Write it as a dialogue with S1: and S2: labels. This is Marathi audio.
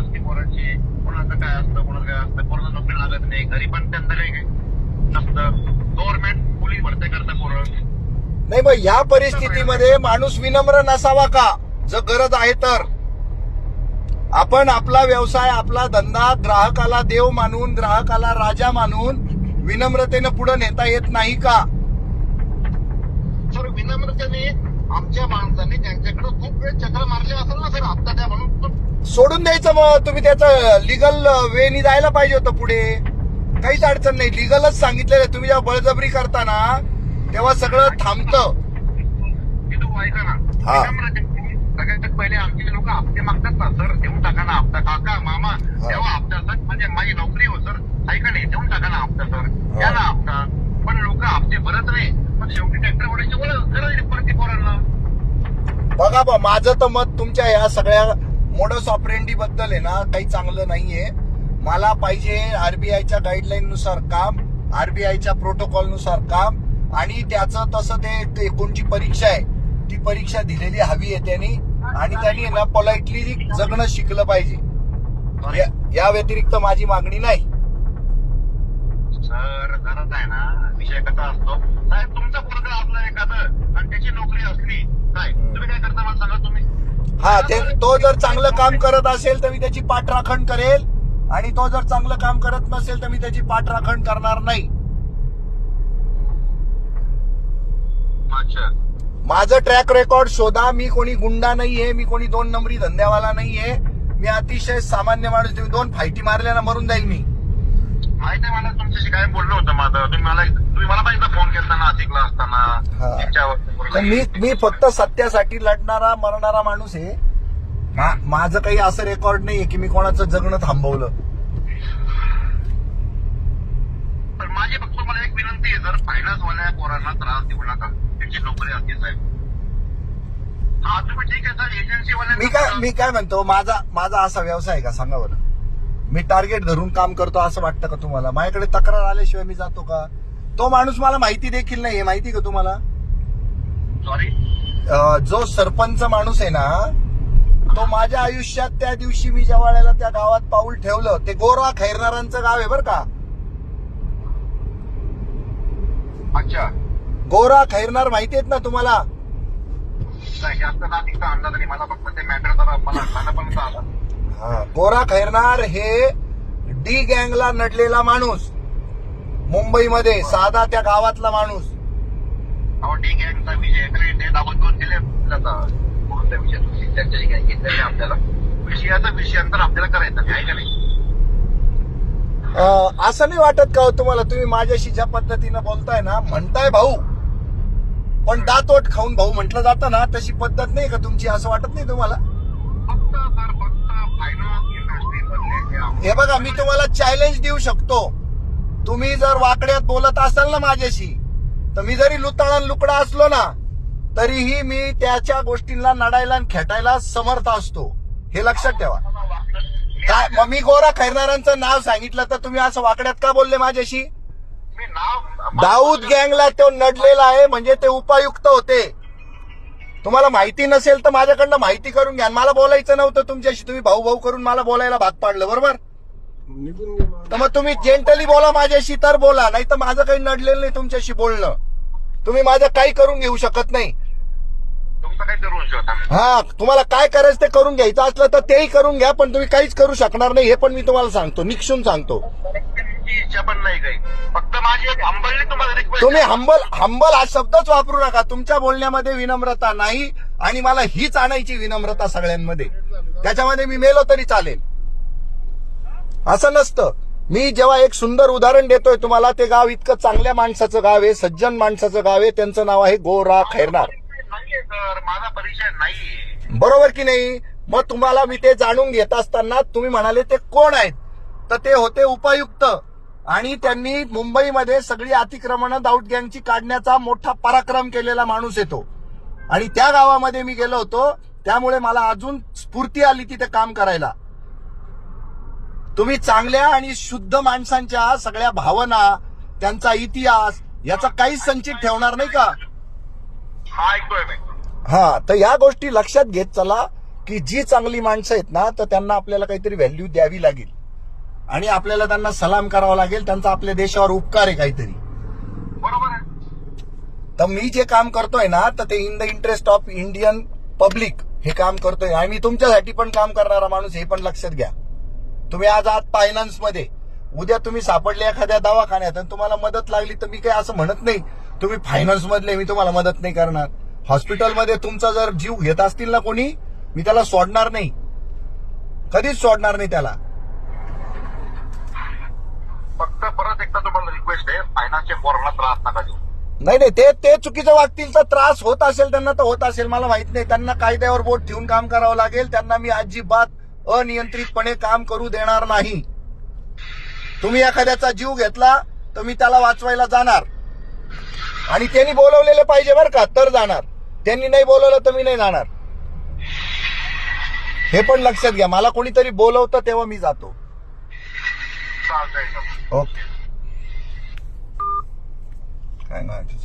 S1: असते पोरांची, कोणाचं काय असतं, कोणाचं काय असतं, कोणाला नोकरी लागत नाही, घरी पण त्यांचं काही नसतं. गव्हर्नमेंट पोलीस भरती करतं पोरं.
S2: नाही मग या परिस्थितीमध्ये माणूस विनम्र नसावा का? जर गरज आहे तर आपण आपला व्यवसाय, आपला धंदा ग्राहकाला देव मानून, ग्राहकाला राजा मानून विनम्रतेनं पुढे नेता येत नाही का?
S1: सर विनम्रतेने आमच्या माणसांनी त्यांच्याकडे खूप वेळ चक्र मारले असेल ना सर, हप्ता द्या म्हणून.
S2: सोडून द्यायचं मग. तुम्ही त्याचं लिगल वेनी जायला पाहिजे होतं पुढे. काहीच अडचण नाही, लिगलच सांगितलेलं. तुम्ही जेव्हा बळजबरी करता ना तेव्हा सगळं थांबतं.
S1: ऐका ना, सगळ्यात पहिले आमचे लोक हप्ते मागतात ना सर, देऊन टाका ना हप्ता. काका मामा तेव्हा हप्ता सर, म्हणजे माझी नोकरी हो सर, ऐका नाही, देऊन टाका ना हप्ता सर, द्या ना हप्ता. पण लोक हप्ते भरत नाही, मग शेवटी ट्रॅक्टर ओढायचे बोला गरज पडते पोरांना.
S2: बघा बा, माझं तर मत तुमच्या या सगळ्या मोडस ऑपरेंडी बद्दल आहे ना काही चांगलं नाहीये. मला पाहिजे आरबीआयच्या गाईडलाईन नुसार काम, आरबीआयच्या प्रोटोकॉल नुसार काम, आणि त्याचं तसं ते कोणची परीक्षा आहे ती परीक्षा दिलेली हवी आहे त्यांनी, आणि त्यांनी ना पोलाइटली जगणं शिकलं पाहिजे. या व्यतिरिक्त माझी मागणी नाही.
S1: सर गरज आहे ना, विषय कसा असतो साहेब, तुमचा पोरगा असला एखादं आणि त्याची नोकरी असली काय, तुम्ही काय करता मला सांगा तुम्ही?
S2: हा, तो जर चांगलं काम करत असेल तर मी त्याची पाठराखण करेल, आणि तो जर चांगलं काम करत नसेल तर मी त्याची पाठराखण करणार नाही.
S1: अच्छा,
S2: माझं ट्रॅक रेकॉर्ड शोधा. मी कोणी गुंडा नाहीये, मी कोणी 2 नंबरी धंद्यावाला नाहीये. मी अतिशय सामान्य माणूस. तुम्ही 2 फायटी मारल्या ना मरून जाईल मी.
S1: माहिती आहे मला, तुमच्याशी काय बोललो होतं माझं. तुम्ही मला पाहिजे फोन केला नाशिकला असताना.
S2: मी फक्त सत्यासाठी लढणारा मरणारा माणूस आहे. माझं काही असं रेकॉर्ड नाहीये की मी कोणाचं जगणं थांबवलं.
S1: पण माझी फक्त मला एक विनंती आहे, जर फायनान्सवाल्या पोरांना त्रास देऊ नका, त्यांची नोकरी असते साहेब. हा तुम्ही ठीक आहे सर, एजन्सीवाल्या
S2: मी काय म्हणतो, माझा असा व्यवसाय आहे का सांगा बरं? मी टार्गेट धरून काम करतो असं वाटतं का तुम्हाला? माझ्याकडे तक्रार आल्याशिवाय मी जातो का? तो माणूस मला माहिती देखील नाहीये, माहिती का तुम्हाला?
S1: सॉरी,
S2: जो सरपंच माणूस आहे ना, तो माझ्या आयुष्यात त्या दिवशी मी ज्या वेळेला त्या गावात पाऊल ठेवलं, ते गोरा खैरनारांचं गाव आहे बरं का.
S1: अच्छा,
S2: गोरा खैरनार माहिती आहेत ना तुम्हाला?
S1: जास्त नाशिकचा अंदाज नाही मला, फक्त ते मॅटर जरा मला खाण्यापर्यंत आला.
S2: हा, गोरा खैरनार हे डी गँगला नडलेला माणूस, मुंबईमध्ये साधा त्या गावातला माणूस.
S1: डी गँगचा विजय ते दाबून दिले कोणत्या विषयात चर्चा घेतलेली आपल्याला, विषयाचा विषयांतर आपल्याला करायचं नाही, आहे का नाही?
S2: असं नाही वाटत का हो तुम्हाला? तुम्ही माझ्याशी ज्या पद्धतीनं बोलताय ना, म्हणताय भाऊ, पण दातोट खाऊन भाऊ म्हटलं जातं ना, तशी पद्धत नाही का तुमची? असं वाटत नाही तुम्हाला?
S1: फक्त फायनान्स इंडस्ट्री.
S2: हे बघा, मी तुम्हाला चॅलेंज देऊ शकतो. तुम्ही जर वाकड्यात बोलत असाल ना माझ्याशी, तर मी जरी लुताळा लुकडा असलो ना, तरीही मी त्याच्या गोष्टींना नडायला आणि खेटायला समर्थ असतो. हे लक्षात ठेवा. काय मग मी गोरा खैरनारांचं नाव सांगितलं तर तुम्ही असं वाकड्यात का बोलले माझ्याशी? दाऊद गँगला तो नडलेला आहे म्हणजे ते उपायुक्त होते. तुम्हाला माहिती नसेल तर माझ्याकडनं माहिती करून घ्या. मला बोलायचं नव्हतं तुमच्याशी, तुम्ही भाऊ भाऊ करून मला बोलायला भाग पाडलं, बरोबर? तर मग तुम्ही जेंटली बोला माझ्याशी तर बोला, नाही तर माझं काही नडलेलं नाही तुमच्याशी बोलणं. तुम्ही माझं काही करून घेऊ शकत नाही. हा, तुम्हाला काय करायचं ते करून घ्यायचं असलं तर तेही करून घ्या, पण तुम्ही काहीच करू शकणार नाही हे पण मी तुम्हाला सांगतो, निक्षून सांगतो.
S1: इच्छा पण नाही काही, फक्त माझी एक हंबलली तुम्हाला रिक्वेस्ट.
S2: तुम्ही हंबल हा शब्दच वापरू नका. तुमच्या बोलण्यामध्ये विनम्रता नाही, आणि मला हीच आणायची विनम्रता सगळ्यांमध्ये. त्याच्यामध्ये मी मेलो तरी चालेल, असं नसतं. मी जेव्हा एक सुंदर उदाहरण देतोय तुम्हाला, ते गाव इतकं चांगल्या माणसाचं गाव आहे, सज्जन माणसाचं गाव आहे, त्यांचं नाव आहे गोरा खैरनार.
S1: माझा परिचय नाहीये,
S2: बरोबर की नाही? मग तुम्हाला मी ते जाणून घेत असताना तुम्ही म्हणाले ते कोण आहेत, तर ते होते उपायुक्त, आणि त्यांनी मुंबईमध्ये सगळी अतिक्रमणं दाऊद गँगची काढण्याचा मोठा पराक्रम केलेला माणूस येतो. आणि त्या गावामध्ये मी गेलो होतो, त्यामुळे मला अजून स्फूर्ती आली तिथे काम करायला. तुम्ही चांगल्या आणि शुद्ध माणसांच्या सगळ्या भावना, त्यांचा इतिहास याचा काहीच संचित ठेवणार नाही का?
S1: हा ऐकतोय मी.
S2: हा, तर या गोष्टी लक्षात घेत चला. की जी चांगली माणसं आहेत ना तर त्यांना आपल्याला काहीतरी व्हॅल्यू द्यावी लागेल आणि आपल्याला त्यांना सलाम करावा लागेल. त्यांचा आपल्या देशावर उपकार आहे काहीतरी.
S1: बरोबर आहे.
S2: तर मी जे काम करतोय ना तर ते in the interest of Indian public हे काम करतोय आणि मी तुमच्यासाठी पण काम करणारा माणूस, हे पण लक्षात घ्या. तुम्ही आज फायनान्स मध्ये, उद्या तुम्ही सापडले एखाद्या दवाखान्यात आणि तुम्हाला मदत लागली तर मी काही असं म्हणत नाही तुम्ही फायनान्स मधले मी तुम्हाला मदत नाही करणार. हॉस्पिटलमध्ये तुमचा जर जीव घेत असतील ना कोणी, मी त्याला सोडणार नाही, कधीच सोडणार नाही त्याला.
S1: फक्त परत एकदा तुम्हाला रिक्वेस्ट आहे, फायनान्सच्या पोरांना त्रास नका देऊ.
S2: नाही नाही, ते चुकीचं वागतील तर त्रास होत असेल त्यांना तर होत असेल, मला माहित नाही. त्यांना कायद्यावर बोट ठेवून काम करावं लागेल. त्यांना मी अजिबात अनियंत्रितपणे काम करू देणार नाही. तुम्ही एखाद्याचा जीव घेतला तर मी त्याला वाचवायला जाणार आणि त्यांनी बोलवलेले पाहिजे बरं का तर जाणार. त्यांनी नाही बोलवलं तर मी नाही जाणार, हे पण लक्षात घ्या. मला कोणीतरी बोलवतं तेव्हा मी जातो.
S1: चालतंय.
S2: ओके. काय नाही